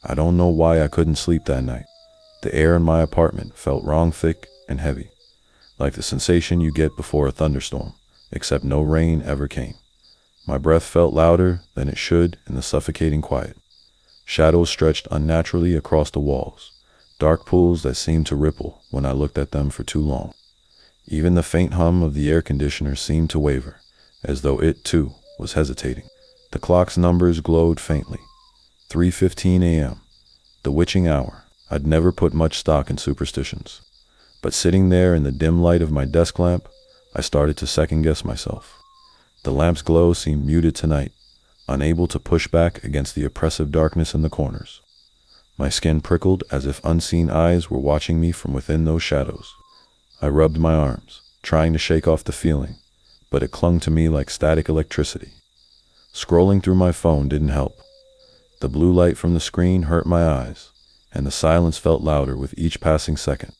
I don't know why I couldn't sleep that night. The air in my apartment felt wrong, thick and heavy, like the sensation you get before a thunderstorm, except no rain ever came. My breath felt louder than it should in the suffocating quiet. Shadows stretched unnaturally across the walls, dark pools that seemed to ripple when I looked at them for too long. Even the faint hum of the air conditioner seemed to waver, as though it, too, was hesitating. The clock's numbers glowed faintly. 3:15 a.m., the witching hour. I'd never put much stock in superstitions, but sitting there in the dim light of my desk lamp, I started to second-guess myself. The lamp's glow seemed muted tonight, unable to push back against the oppressive darkness in the corners. My skin prickled as if unseen eyes were watching me from within those shadows. I rubbed my arms, trying to shake off the feeling, but it clung to me like static electricity. Scrolling through my phone didn't help. The blue light from the screen hurt my eyes, and the silence felt louder with each passing second.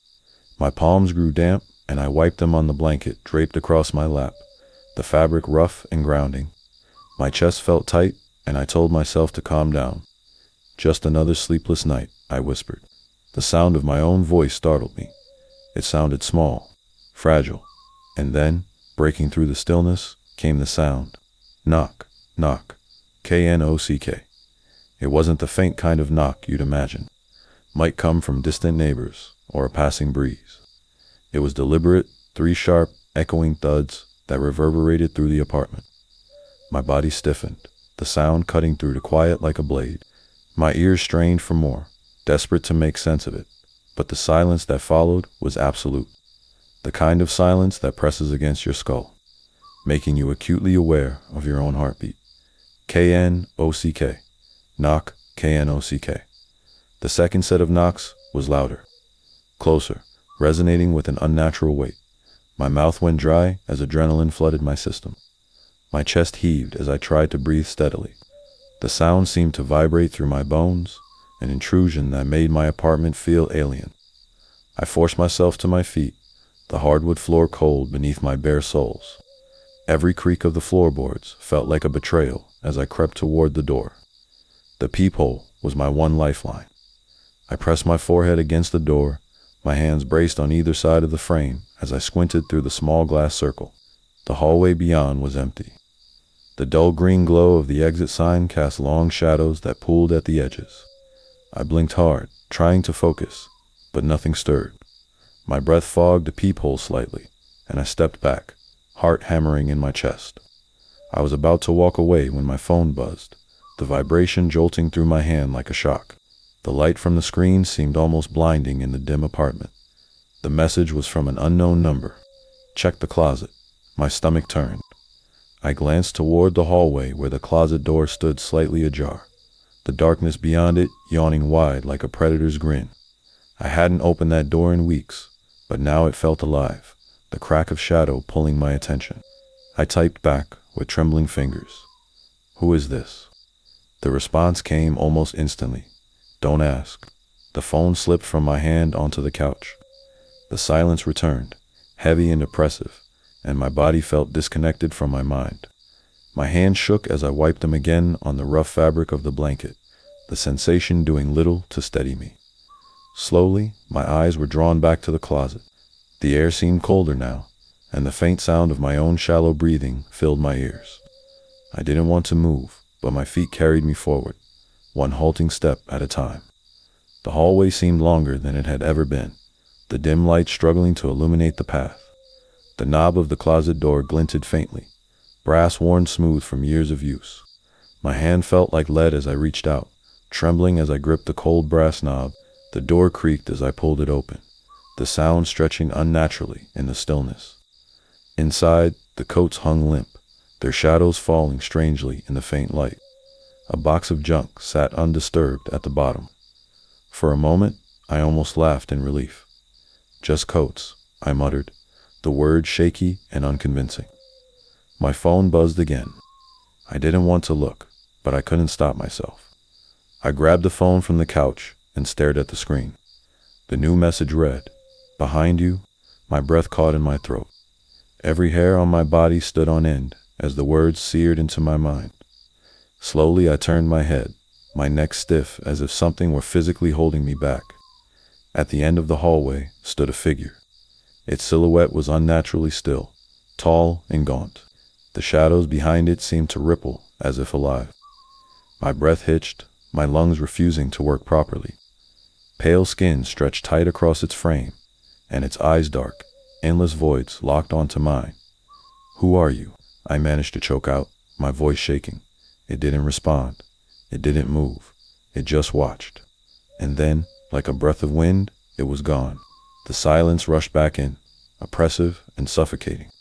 My palms grew damp, and I wiped them on the blanket draped across my lap, the fabric rough and grounding. My chest felt tight, and I told myself to calm down. "Just another sleepless night," I whispered. The sound of my own voice startled me. It sounded small, fragile, and then, breaking through the stillness, came the sound. Knock, knock, K-N-O-C-K. It wasn't the faint kind of knock you'd imagine. Might come from distant neighbors or a passing breeze. It was deliberate, 3 sharp, echoing thuds that reverberated through the apartment. My body stiffened, the sound cutting through the quiet like a blade. My ears strained for more, desperate to make sense of it, but the silence that followed was absolute. The kind of silence that presses against your skull, making you acutely aware of your own heartbeat. K-N-O-C-K. Knock, K-N-O-C-K. The second set of knocks was louder, closer, resonating with an unnatural weight. My mouth went dry as adrenaline flooded my system. My chest heaved as I tried to breathe steadily. The sound seemed to vibrate through my bones, an intrusion that made my apartment feel alien. I forced myself to my feet, the hardwood floor cold beneath my bare soles. Every creak of the floorboards felt like a betrayal as I crept toward the door. The peephole was my one lifeline. I pressed my forehead against the door, my hands braced on either side of the frame as I squinted through the small glass circle. The hallway beyond was empty. The dull green glow of the exit sign cast long shadows that pooled at the edges. I blinked hard, trying to focus, but nothing stirred. My breath fogged the peephole slightly, and I stepped back, heart hammering in my chest. I was about to walk away when my phone buzzed, the vibration jolting through my hand like a shock. The light from the screen seemed almost blinding in the dim apartment. The message was from an unknown number. "Check the closet." My stomach turned. I glanced toward the hallway where the closet door stood slightly ajar, the darkness beyond it yawning wide like a predator's grin. I hadn't opened that door in weeks, but now it felt alive, the crack of shadow pulling my attention. I typed back with trembling fingers. "Who is this?" The response came almost instantly. "Don't ask." The phone slipped from my hand onto the couch. The silence returned, heavy and oppressive, and my body felt disconnected from my mind. My hands shook as I wiped them again on the rough fabric of the blanket, the sensation doing little to steady me. Slowly, my eyes were drawn back to the closet. The air seemed colder now, and the faint sound of my own shallow breathing filled my ears. I didn't want to move, but my feet carried me forward, one halting step at a time. The hallway seemed longer than it had ever been, the dim light struggling to illuminate the path. The knob of the closet door glinted faintly, brass worn smooth from years of use. My hand felt like lead as I reached out, trembling as I gripped the cold brass knob. The door creaked as I pulled it open, the sound stretching unnaturally in the stillness. Inside, the coats hung limp, their shadows falling strangely in the faint light. A box of junk sat undisturbed at the bottom. For a moment, I almost laughed in relief. "Just coats," I muttered, the word shaky and unconvincing. My phone buzzed again. I didn't want to look, but I couldn't stop myself. I grabbed the phone from the couch and stared at the screen. The new message read, "Behind you." My breath caught in my throat. Every hair on my body stood on end as the words seared into my mind. Slowly I turned my head, my neck stiff as if something were physically holding me back. At the end of the hallway stood a figure. Its silhouette was unnaturally still, tall and gaunt. The shadows behind it seemed to ripple as if alive. My breath hitched, my lungs refusing to work properly. Pale skin stretched tight across its frame, and its eyes dark, endless voids locked onto mine. "Who are you?" I managed to choke out, my voice shaking. It didn't respond. It didn't move. It just watched. And then, like a breath of wind, it was gone. The silence rushed back in, oppressive and suffocating.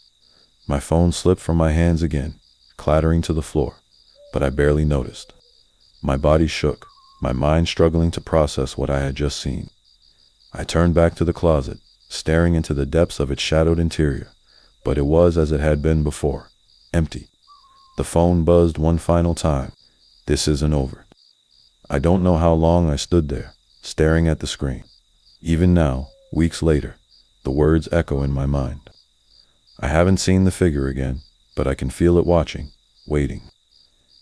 My phone slipped from my hands again, clattering to the floor, but I barely noticed. My body shook, my mind struggling to process what I had just seen. I turned back to the closet, staring into the depths of its shadowed interior, but it was as it had been before, empty. The phone buzzed one final time. This isn't over. I don't know how long I stood there, staring at the screen. Even now, weeks later, the words echo in my mind. I haven't seen the figure again, but I can feel it watching, waiting.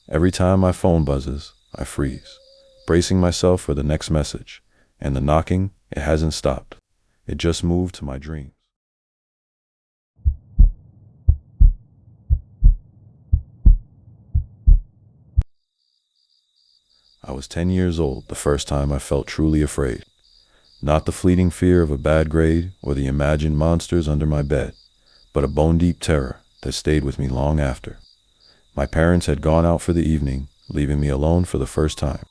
Every time my phone buzzes, I freeze, bracing myself for the next message, and the knocking, it hasn't stopped. It just moved to my dreams. I was 10 years old the first time I felt truly afraid. Not the fleeting fear of a bad grade or the imagined monsters under my bed, but a bone-deep terror that stayed with me long after. My parents had gone out for the evening, leaving me alone for the first time.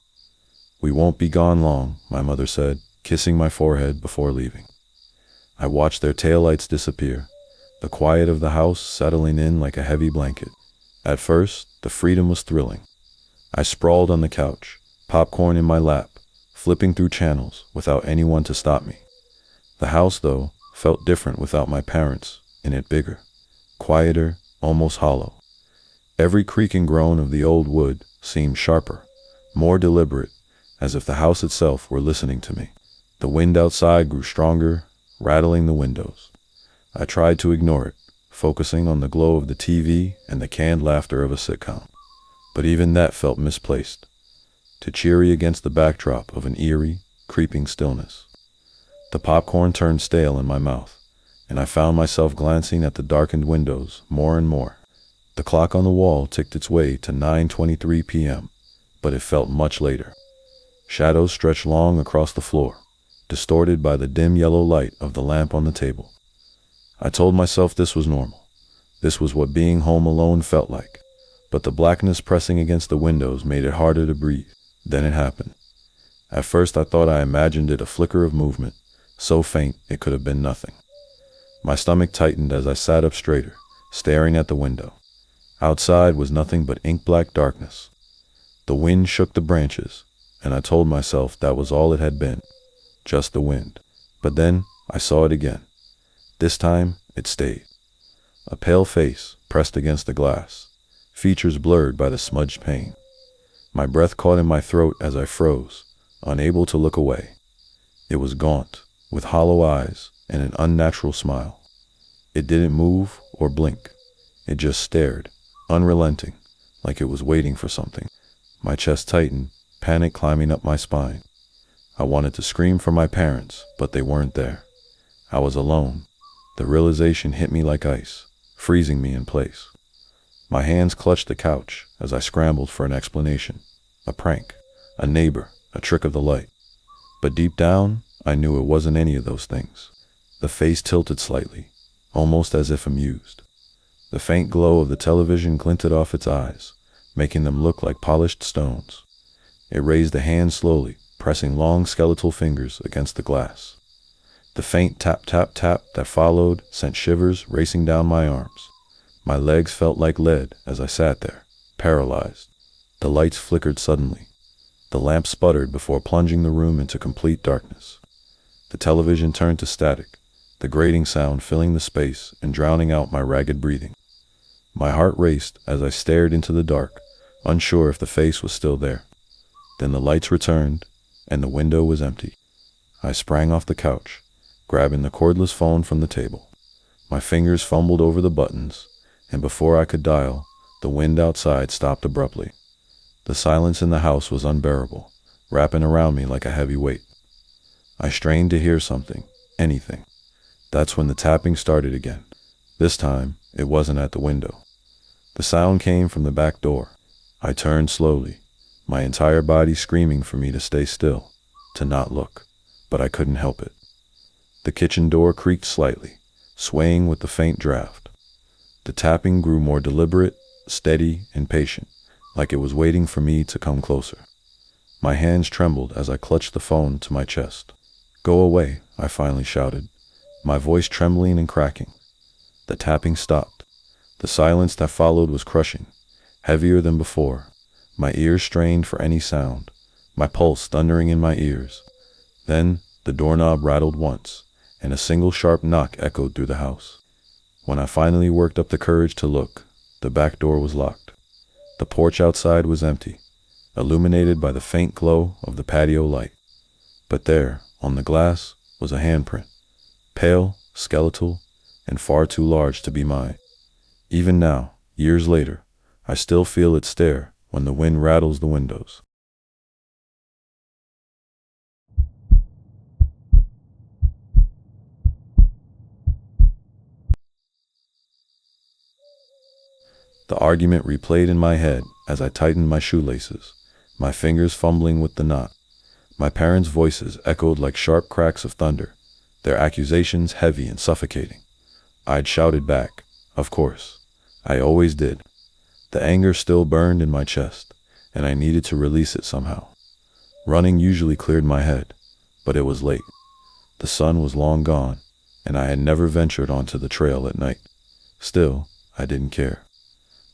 "We won't be gone long," my mother said, kissing my forehead before leaving. I watched their taillights disappear, the quiet of the house settling in like a heavy blanket. At first, the freedom was thrilling. I sprawled on the couch, popcorn in my lap, flipping through channels without anyone to stop me. The house, though, felt different without my parents, in it bigger, quieter, almost hollow. Every creak and groan of the old wood seemed sharper, more deliberate, as if the house itself were listening to me. The wind outside grew stronger, rattling the windows. I tried to ignore it, focusing on the glow of the TV and the canned laughter of a sitcom. But even that felt misplaced, too cheery against the backdrop of an eerie, creeping stillness. The popcorn turned stale in my mouth, and I found myself glancing at the darkened windows more and more. The clock on the wall ticked its way to 9:23 p.m., but it felt much later. Shadows stretched long across the floor, distorted by the dim yellow light of the lamp on the table. I told myself this was normal. This was what being home alone felt like. But the blackness pressing against the windows made it harder to breathe. Then it happened. At first I thought I imagined it a flicker of movement, so faint it could have been nothing. My stomach tightened as I sat up straighter, staring at the window. Outside was nothing but ink-black darkness. The wind shook the branches, and I told myself that was all it had been, just the wind. But then I saw it again. This time it stayed. A pale face pressed against the glass, features blurred by the smudged pain. My breath caught in my throat as I froze, unable to look away. It was gaunt, with hollow eyes and an unnatural smile. It didn't move or blink. It just stared, unrelenting, like it was waiting for something. My chest tightened, panic climbing up my spine. I wanted to scream for my parents, but they weren't there. I was alone. The realization hit me like ice, freezing me in place. My hands clutched the couch as I scrambled for an explanation. A prank, a neighbor, a trick of the light. But deep down, I knew it wasn't any of those things. The face tilted slightly, almost as if amused. The faint glow of the television glinted off its eyes, making them look like polished stones. It raised a hand slowly, pressing long skeletal fingers against the glass. The faint tap-tap-tap that followed sent shivers racing down my arms. My legs felt like lead as I sat there, paralyzed. The lights flickered suddenly. The lamp sputtered before plunging the room into complete darkness. The television turned to static, the grating sound filling the space and drowning out my ragged breathing. My heart raced as I stared into the dark, unsure if the face was still there. Then the lights returned, and the window was empty. I sprang off the couch, grabbing the cordless phone from the table. My fingers fumbled over the buttons, and before I could dial, the wind outside stopped abruptly. The silence in the house was unbearable, wrapping around me like a heavy weight. I strained to hear something, anything. That's when the tapping started again. This time, it wasn't at the window. The sound came from the back door. I turned slowly, my entire body screaming for me to stay still, to not look, but I couldn't help it. The kitchen door creaked slightly, swaying with the faint draft. The tapping grew more deliberate, steady, and patient, like it was waiting for me to come closer. My hands trembled as I clutched the phone to my chest. "Go away," I finally shouted, my voice trembling and cracking. The tapping stopped. The silence that followed was crushing, heavier than before. My ears strained for any sound, my pulse thundering in my ears. Then the doorknob rattled once, and a single sharp knock echoed through the house. When I finally worked up the courage to look, the back door was locked. The porch outside was empty, illuminated by the faint glow of the patio light. But there, on the glass, was a handprint, pale, skeletal, and far too large to be mine. Even now, years later, I still feel its stare when the wind rattles the windows. The argument replayed in my head as I tightened my shoelaces, my fingers fumbling with the knot. My parents' voices echoed like sharp cracks of thunder, their accusations heavy and suffocating. I'd shouted back, of course. I always did. The anger still burned in my chest, and I needed to release it somehow. Running usually cleared my head, but it was late. The sun was long gone, and I had never ventured onto the trail at night. Still, I didn't care.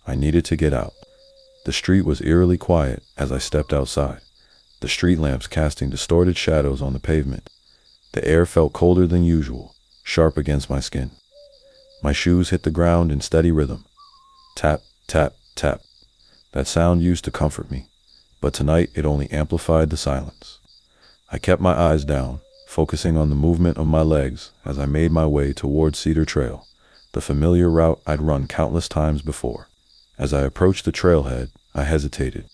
I needed to get out. The street was eerily quiet as I stepped outside, the street lamps casting distorted shadows on the pavement. The air felt colder than usual, sharp against my skin. My shoes hit the ground in steady rhythm. Tap, tap, tap. That sound used to comfort me, but tonight it only amplified the silence. I kept my eyes down, focusing on the movement of my legs as I made my way toward Cedar Trail, the familiar route I'd run countless times before. As I approached the trailhead, I hesitated.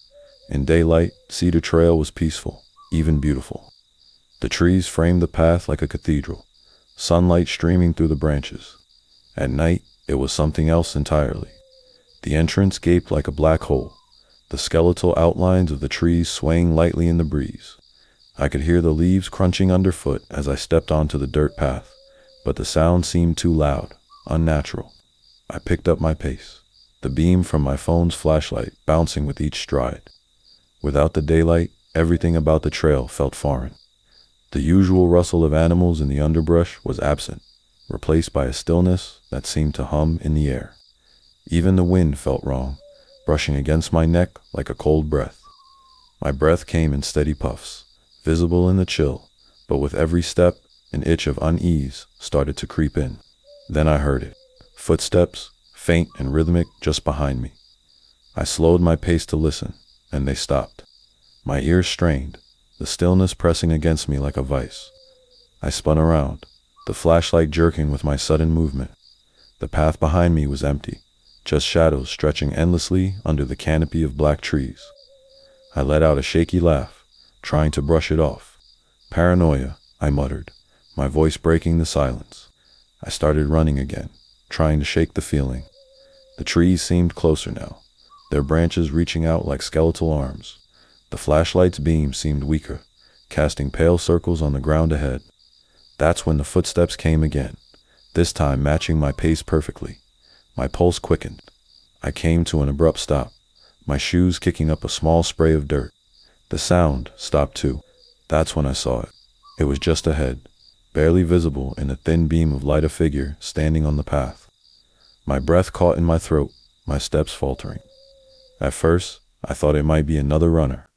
In daylight, Cedar Trail was peaceful, even beautiful. The trees framed the path like a cathedral, sunlight streaming through the branches. At night, it was something else entirely. The entrance gaped like a black hole, the skeletal outlines of the trees swaying lightly in the breeze. I could hear the leaves crunching underfoot as I stepped onto the dirt path, but the sound seemed too loud, unnatural. I picked up my pace, the beam from my phone's flashlight bouncing with each stride. Without the daylight, everything about the trail felt foreign. The usual rustle of animals in the underbrush was absent, replaced by a stillness that seemed to hum in the air. Even the wind felt wrong, brushing against my neck like a cold breath. My breath came in steady puffs, visible in the chill, but with every step, an itch of unease started to creep in. Then I heard it. Footsteps, faint and rhythmic, just behind me. I slowed my pace to listen, and they stopped. My ears strained, the stillness pressing against me like a vice. I spun around, the flashlight jerking with my sudden movement. The path behind me was empty, just shadows stretching endlessly under the canopy of black trees. I let out a shaky laugh, trying to brush it off. "Paranoia," I muttered, my voice breaking the silence. I started running again, trying to shake the feeling. The trees seemed closer now, their branches reaching out like skeletal arms. The flashlight's beam seemed weaker, casting pale circles on the ground ahead. That's when the footsteps came again, this time matching my pace perfectly. My pulse quickened. I came to an abrupt stop, my shoes kicking up a small spray of dirt. The sound stopped too. That's when I saw it. It was just ahead, barely visible in a thin beam of light, a figure standing on the path. My breath caught in my throat, my steps faltering. At first, I thought it might be another runner,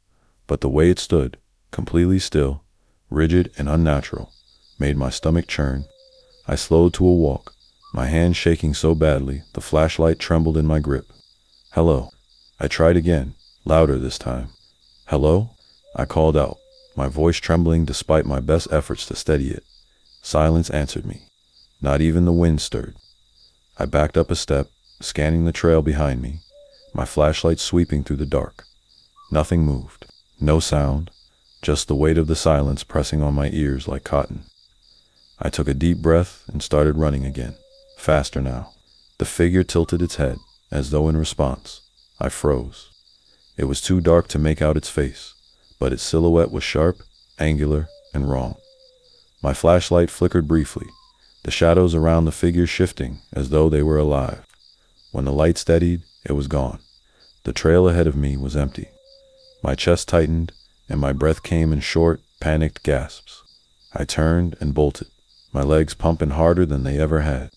but the way it stood, completely still, rigid and unnatural, made my stomach churn. I slowed to a walk, my hands shaking so badly the flashlight trembled in my grip. "Hello." I tried again, louder this time. "Hello?" I called out, my voice trembling despite my best efforts to steady it. Silence answered me. Not even the wind stirred. I backed up a step, scanning the trail behind me, my flashlight sweeping through the dark. Nothing moved. No sound. Just the weight of the silence pressing on my ears like cotton. I took a deep breath and started running again. Faster now. The figure tilted its head, as though in response. I froze. It was too dark to make out its face, but its silhouette was sharp, angular, and wrong. My flashlight flickered briefly, the shadows around the figure shifting as though they were alive. When the light steadied, it was gone. The trail ahead of me was empty. My chest tightened, and my breath came in short, panicked gasps. I turned and bolted, my legs pumping harder than they ever had.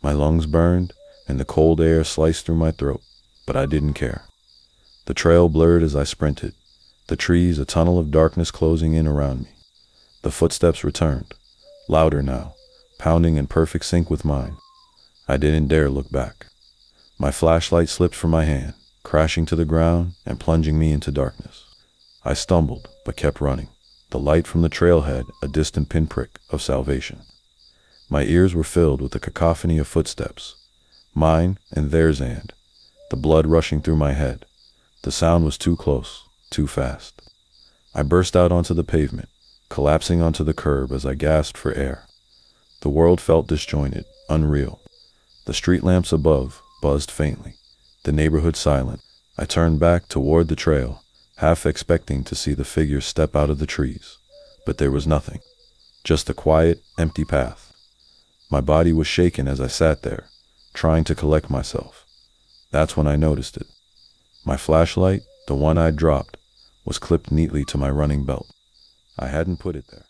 My lungs burned, and the cold air sliced through my throat, but I didn't care. The trail blurred as I sprinted, the trees a tunnel of darkness closing in around me. The footsteps returned, louder now, pounding in perfect sync with mine. I didn't dare look back. My flashlight slipped from my hand, crashing to the ground and plunging me into darkness. I stumbled, but kept running, the light from the trailhead a distant pinprick of salvation. My ears were filled with the cacophony of footsteps, mine and theirs, and the blood rushing through my head. The sound was too close, too fast. I burst out onto the pavement, collapsing onto the curb as I gasped for air. The world felt disjointed, unreal. The street lamps above buzzed faintly, the neighborhood silent. I turned back toward the trail, half expecting to see the figure step out of the trees. But there was nothing, just a quiet, empty path. My body was shaken as I sat there, trying to collect myself. That's when I noticed it. My flashlight, the one I'd dropped, was clipped neatly to my running belt. I hadn't put it there.